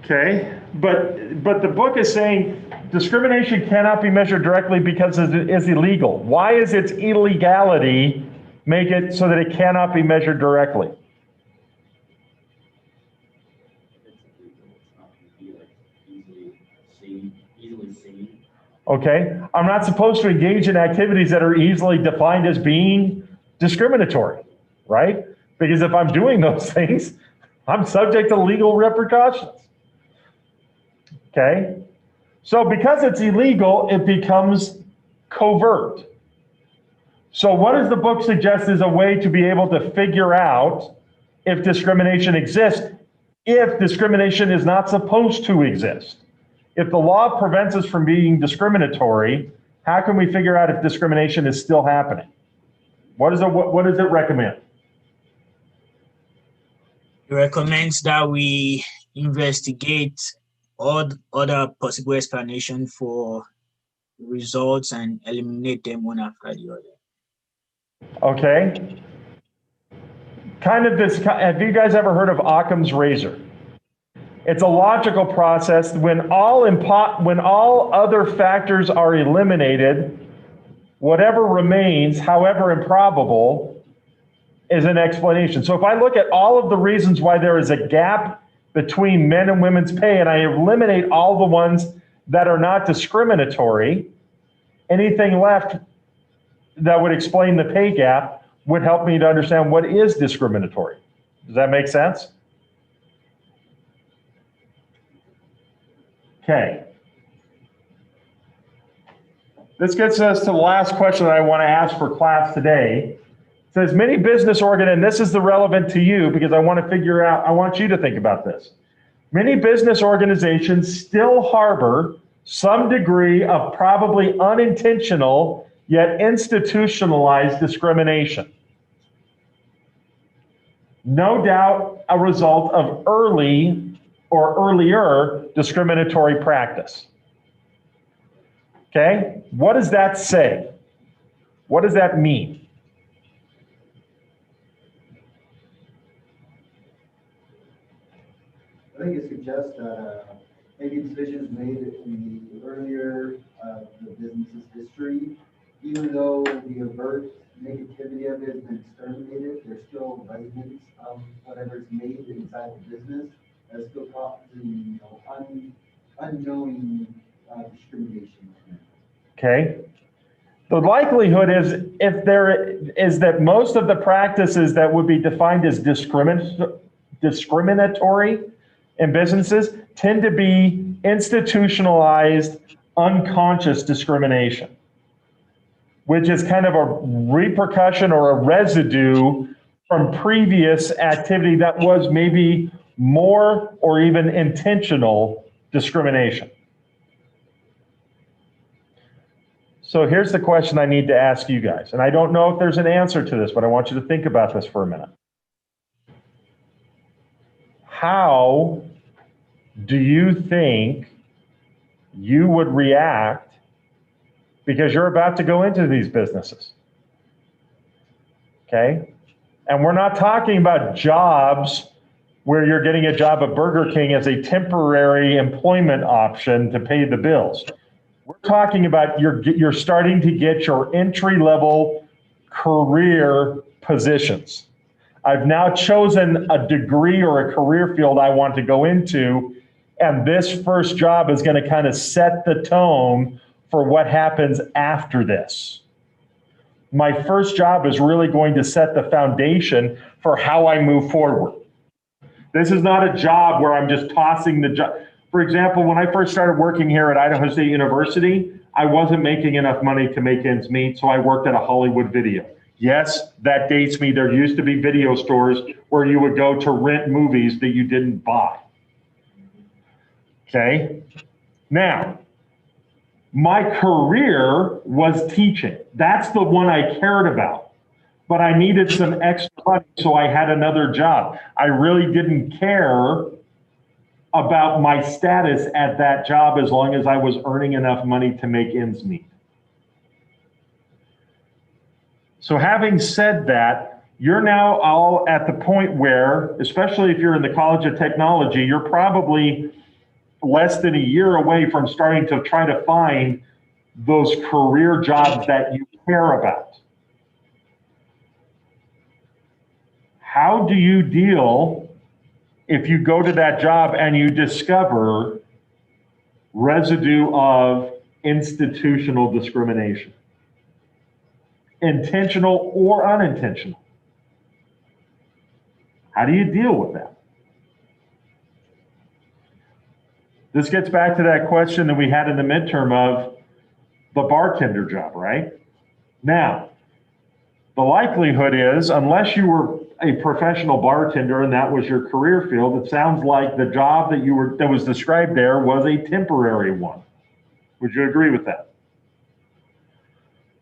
Okay, but the book is saying discrimination cannot be measured directly because it is illegal. Why is its illegality make it so that it cannot be measured directly? Easily seen. Okay, I'm not supposed to engage in activities that are easily defined as being discriminatory, right? Because if I'm doing those things, I'm subject to legal repercussions. Okay, so because it's illegal, it becomes covert. So what does the book suggest is a way to be able to figure out if discrimination exists, if discrimination is not supposed to exist? If the law prevents us from being discriminatory, how can we figure out if discrimination is still happening? What does it recommend? It recommends that we investigate all other possible explanation for results and eliminate them one after the other. Okay. Kind of this, have you guys ever heard of Occam's razor? It's a logical process. When all other factors are eliminated, whatever remains, however improbable, is an explanation. So if I look at all of the reasons why there is a gap between men and women's pay, and I eliminate all the ones that are not discriminatory, anything left that would explain the pay gap would help me to understand what is discriminatory. Does that make sense? Okay. This gets us to the last question that I want to ask for class today. It says many business and this is the relevant to you because I want you to think about this. Many business organizations still harbor some degree of probably unintentional yet institutionalized discrimination. No doubt a result of early or earlier discriminatory practice. Okay, what does that say? What does that mean? I think it suggests that maybe decisions made in the earlier the business's history, even though the overt negativity of it has been exterminated, there's still remnants of whatever's made inside the business that's still causing, unknowing discrimination. Okay. The likelihood is that most of the practices that would be defined as discriminatory in businesses tend to be institutionalized, unconscious discrimination, which is kind of a repercussion or a residue from previous activity that was maybe more or even intentional discrimination. So here's the question I need to ask you guys, and I don't know if there's an answer to this, but I want you to think about this for a minute. How do you think you would react because you're about to go into these businesses? Okay? And we're not talking about jobs where you're getting a job at Burger King as a temporary employment option to pay the bills. We're talking about you're starting to get your entry-level career positions. I've now chosen a degree or a career field I want to go into, and this first job is going to kind of set the tone for what happens after this. My first job is really going to set the foundation for how I move forward. This is not a job where I'm just tossing the job. For example, when I first started working here at Idaho State University, I wasn't making enough money to make ends meet, so I worked at a Hollywood Video. Yes, that dates me. There used to be video stores where you would go to rent movies that you didn't buy. Okay? Now, my career was teaching. That's the one I cared about. But I needed some extra money, so I had another job. I really didn't care about my status at that job as long as I was earning enough money to make ends meet. So having said that, you're now all at the point where, especially if you're in the College of Technology, you're probably less than a year away from starting to try to find those career jobs that you care about. How do you deal if you go to that job and you discover residue of institutional discrimination? Intentional or unintentional? How do you deal with that? This gets back to that question that we had in the midterm of the bartender job, right? Now, the likelihood is, unless you were a professional bartender and that was your career field, it sounds like the job that was described there was a temporary one. Would you agree with that?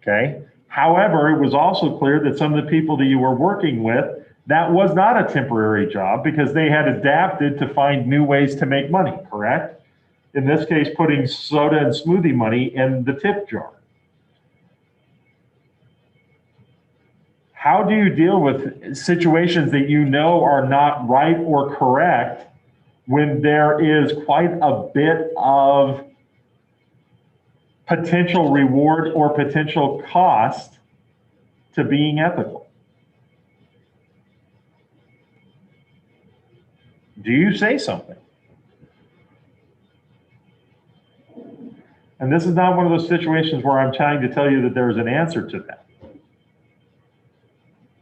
Okay. However, it was also clear that some of the people that you were working with, that was not a temporary job because they had adapted to find new ways to make money, correct? In this case, putting soda and smoothie money in the tip jar. How do you deal with situations that you know are not right or correct when there is quite a bit of potential reward or potential cost to being ethical? Do you say something? And this is not one of those situations where I'm trying to tell you that there's an answer to that.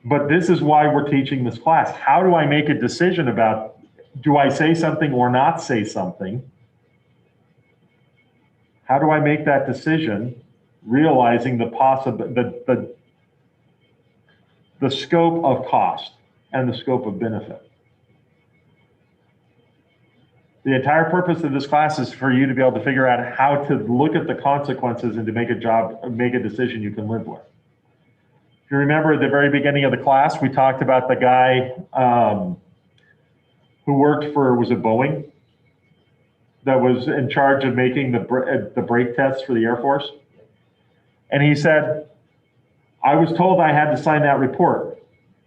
But this is why we're teaching this class. How do I make a decision about, do I say something or not say something? How do I make that decision, realizing the scope of cost and the scope of benefit? The entire purpose of this class is for you to be able to figure out how to look at the consequences and to make a decision you can live with. If you remember at the very beginning of the class, we talked about the guy who worked for, was it Boeing? That was in charge of making the brake tests for the Air Force. And he said, I was told I had to sign that report.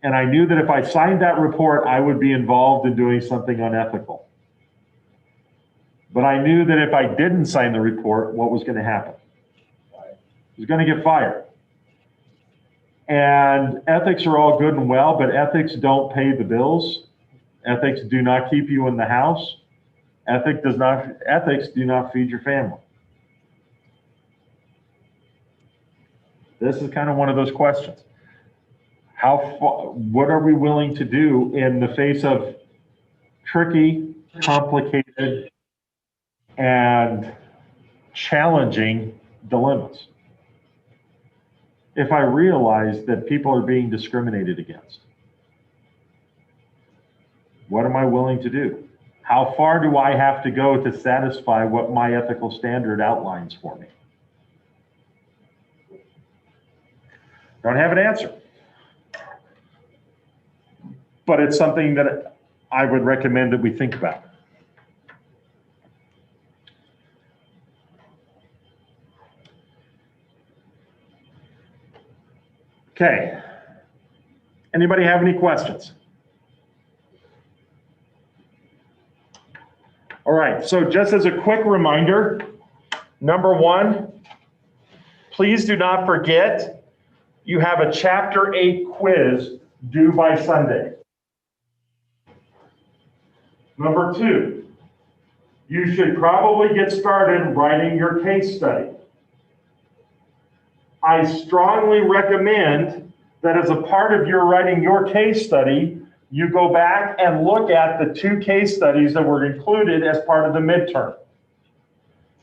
And I knew that if I signed that report, I would be involved in doing something unethical. But I knew that if I didn't sign the report, what was going to happen? He was going to get fired. And ethics are all good and well, but ethics don't pay the bills. Ethics do not keep you in the house. Ethics do not feed your family. This is kind of one of those questions. What are we willing to do in the face of tricky, complicated, and challenging dilemmas? If I realize that people are being discriminated against, what am I willing to do? How far do I have to go to satisfy what my ethical standard outlines for me? Don't have an answer. But it's something that I would recommend that we think about. Okay. Anybody have any questions? All right, so just as a quick reminder, number one, please do not forget you have a Chapter 8 quiz due by Sunday. Number two, you should probably get started writing your case study. I strongly recommend that as a part of your writing your case study, you go back and look at the 2 case studies that were included as part of the midterm.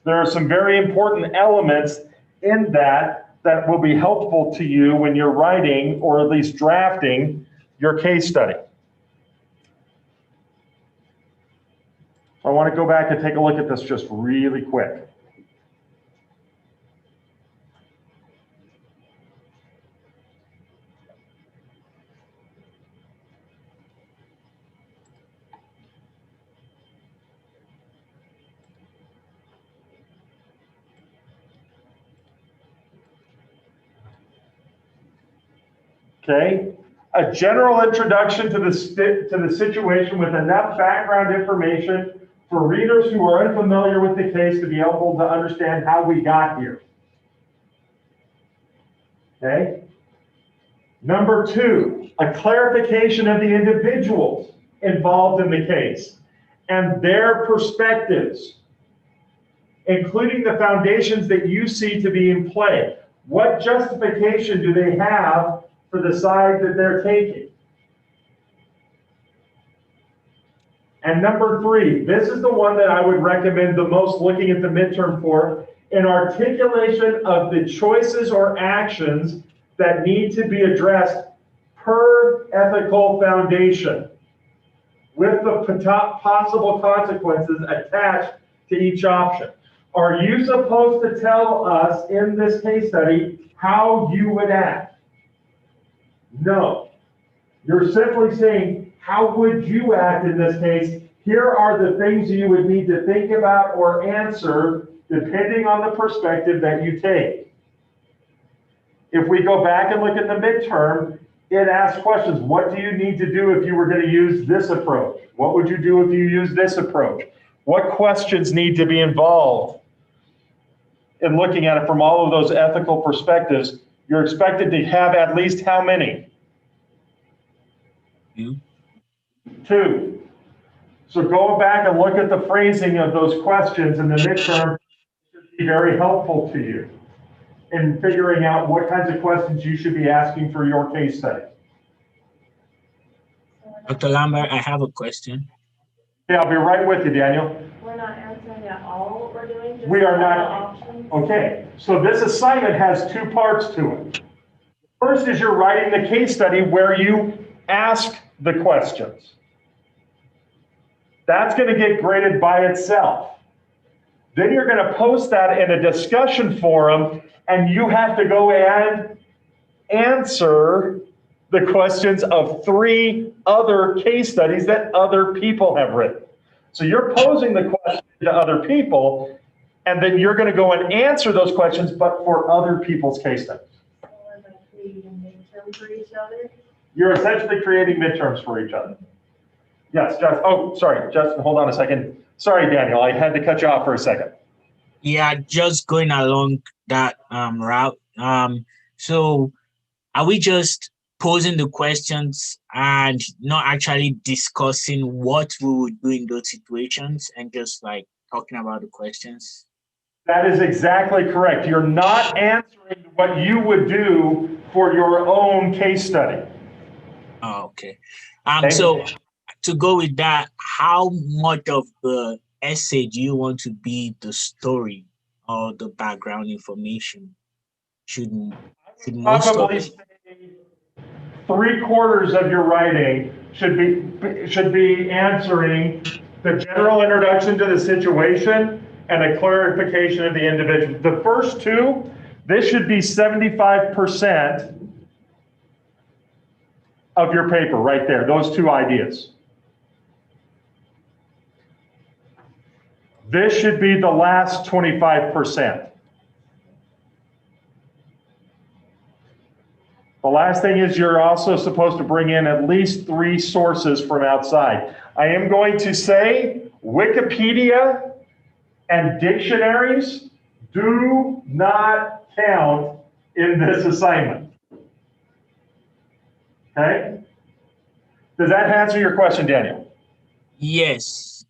There are some very important elements in that will be helpful to you when you're writing or at least drafting your case study. I want to go back and take a look at this just really quick. Okay, a general introduction to the situation with enough background information for readers who are unfamiliar with the case to be able to understand how we got here. Okay? Number 2, a clarification of the individuals involved in the case and their perspectives, including the foundations that you see to be in play. What justification do they have for the side that they're taking? And number 3, this is the one that I would recommend the most looking at the midterm for, an articulation of the choices or actions that need to be addressed per ethical foundation, with the possible consequences attached to each option. Are you supposed to tell us in this case study how you would act? No. You're simply saying, how would you act in this case? Here are the things you would need to think about or answer depending on the perspective that you take. If we go back and look at the midterm, it asks questions. What do you need to do if you were going to use this approach? What would you do if you use this approach? What questions need to be involved in looking at it from all of those ethical perspectives? You're expected to have at least how many? 2. So go back and look at the phrasing of those questions in the midterm. It should be very helpful to you in figuring out what kinds of questions you should be asking for your case study. Dr. Lambert, I have a question. Yeah, I'll be right with you, Daniel. We're not answering at all what we're doing? Just We are all the not. options? Okay, so this assignment has 2 parts to it. First is you're writing the case study where you ask the questions. That's going to get graded by itself. Then you're going to post that in a discussion forum, and you have to go and answer the questions of 3 other case studies that other people have written. So you're posing the question to other people, and then you're going to go and answer those questions, but for other people's case studies. So we're like creating midterm for each other? You're essentially creating midterms for each other. Yes, Justin. Oh, sorry, Justin, hold on a second. Sorry, Daniel, I had to cut you off for a second. Yeah, just going along that route. So are we just posing the questions and not actually discussing what we would do in those situations and just like talking about the questions? That is exactly correct. You're not answering what you would do for your own case study. Oh, okay. Okay. So to go with that, how much of the essay do you want to be the story or the background information? Should most of Probably it? say 3/4 of your writing should be answering the general introduction to the situation and a clarification of the individual. The first 2, this should be 75% of your paper right there, those 2 ideas. This should be the last 25%. The last thing is you're also supposed to bring in at least 3 sources from outside. I am going to say Wikipedia and dictionaries do not count in this assignment. Okay? Does that answer your question, Daniel? Yes.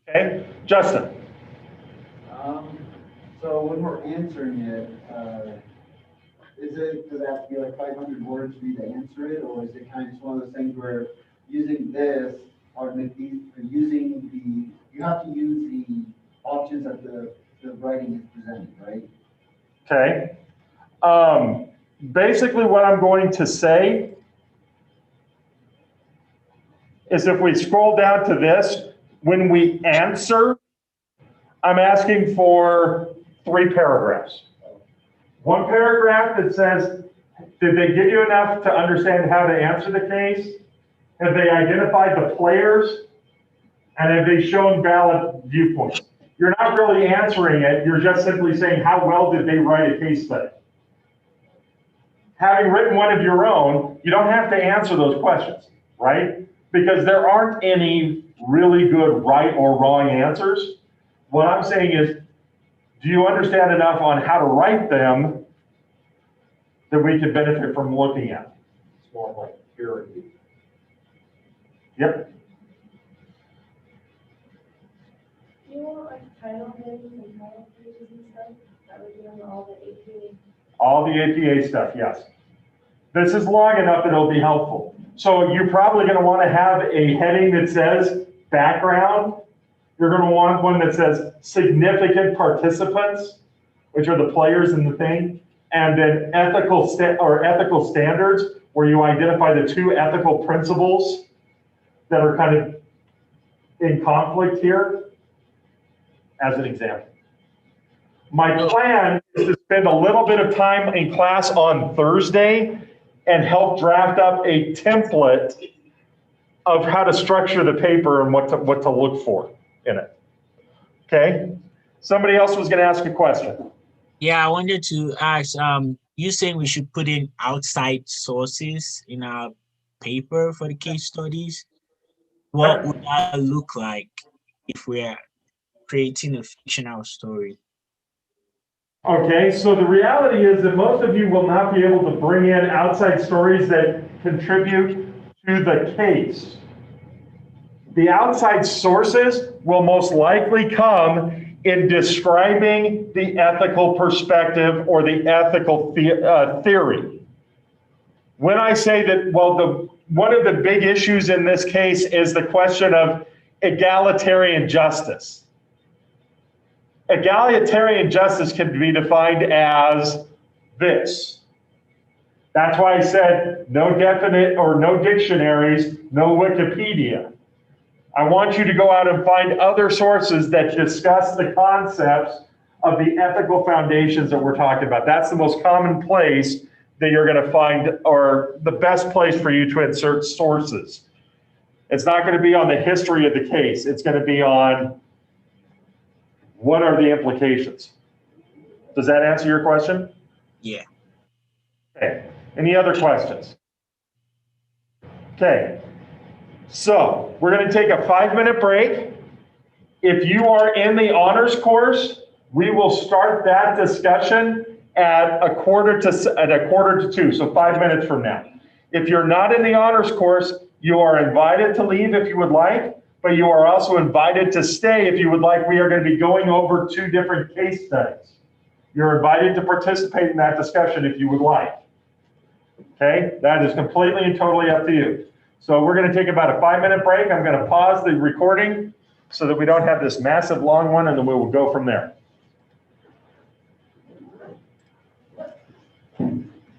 Okay, Justin. So when we're answering it, does it have to be like 500 words for you to answer it, or is it kind of just one of those things where using this, or you have to use the options that the writing is presented, right? Okay. Basically what I'm going to say is if we scroll down to this, when we answer, I'm asking for 3 paragraphs. 1 paragraph that says, did they give you enough to understand how to answer the case? Have they identified the players? And have they shown valid viewpoints? You're not really answering it, you're just simply saying how well did they write a case study? having written one of your own, you don't have to answer those questions, right? Because there aren't any really good right or wrong answers. What I'm saying is, do you understand enough on how to write them that we could benefit from looking at? It's more like peer review. Yep. Do you want like title headings and title pages and stuff? That would be on all the APA. All the APA stuff, yes. This is long enough that it'll be helpful. So you're probably going to want to have a heading that says background. You're going to want one that says significant participants, which are the players in the thing, and then ethical standards, where you identify the two ethical principles that are kind of in conflict here, as an example. My plan is to spend a little bit of time in class on Thursday and help draft up a template of how to structure the paper and what to look for in it. Okay? Somebody else was going to ask a question. Yeah, I wanted to ask, you saying we should put in outside sources in our paper for the case studies. What would that look like if we're creating a fictional story? Okay, so the reality is that most of you will not be able to bring in outside stories that contribute to the case. The outside sources will most likely come in describing the ethical perspective or the ethical theory. When I say that, well, one of the big issues in this case is the question of egalitarian justice. Egalitarian justice can be defined as this. That's why I said no definite or no dictionaries, no Wikipedia. I want you to go out and find other sources that discuss the concepts of the ethical foundations that we're talking about. That's the most common place that you're going to find, or the best place for you to insert sources. It's not going to be on the history of the case. It's going to be on what are the implications. Does that answer your question? Yeah. Okay. Any other questions? Okay. So we're going to take a 5-minute break. If you are in the honors course, we will start that discussion at a quarter to 2, so 5 minutes from now. If you're not in the honors course, you are invited to leave if you would like, but you are also invited to stay if you would like. We are going to be going over 2 different case studies. You're invited to participate in that discussion if you would like. Okay, that is completely and totally up to you. So we're going to take about a 5-minute break. I'm going to pause the recording so that we don't have this massive long one, and then we will go from there.